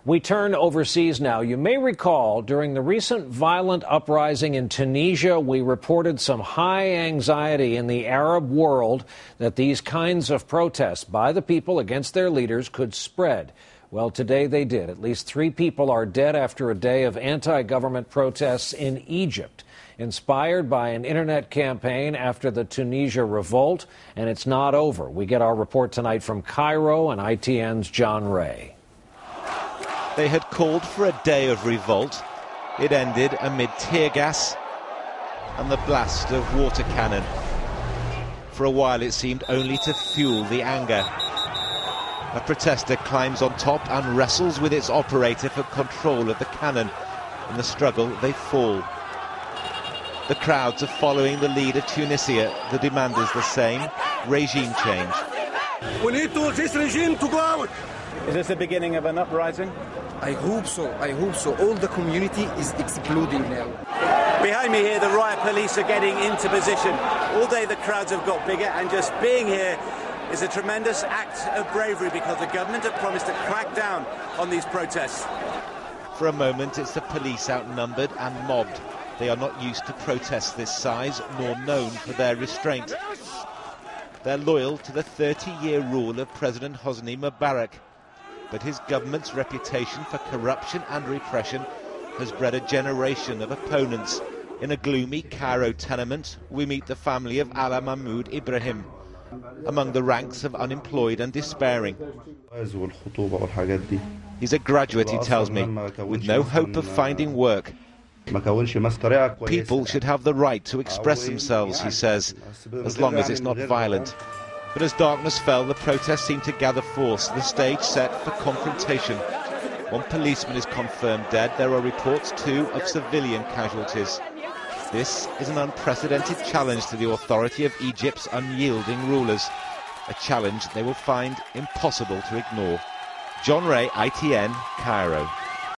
We turn overseas now. You may recall during the recent violent uprising in Tunisia, we reported some high anxiety in the Arab world that these kinds of protests by the people against their leaders could spread. Well, today they did. At least 3 people are dead after a day of anti-government protests in Egypt, inspired by an internet campaign after the Tunisia revolt, and it's not over. We get our report tonight from Cairo and ITN's John Ray. They had called for a day of revolt. It ended amid tear gas and the blast of water cannon. For a while it seemed only to fuel the anger. A protester climbs on top and wrestles with its operator for control of the cannon. In the struggle, they fall. The crowds are following the lead of Tunisia. The demand is the same: regime change. We need this regime to go out. Is this the beginning of an uprising? I hope so. I hope so. All the community is exploding now. Behind me here, the riot police are getting into position. All day the crowds have got bigger, and just being here is a tremendous act of bravery because the government have promised to crack down on these protests. For a moment, it's the police outnumbered and mobbed. They are not used to protests this size, nor known for their restraint. They're loyal to the 30-year rule of President Hosni Mubarak. But his government's reputation for corruption and repression has bred a generation of opponents. In a gloomy Cairo tenement, we meet the family of Ala Mahmoud Ibrahim, among the ranks of unemployed and despairing. He's a graduate, he tells me, with no hope of finding work. People should have the right to express themselves, he says, as long as it's not violent. But as darkness fell, the protests seemed to gather force, the stage set for confrontation. 1 policeman is confirmed dead. There are reports, too, of civilian casualties. This is an unprecedented challenge to the authority of Egypt's unyielding rulers, a challenge they will find impossible to ignore. John Ray, ITN, Cairo.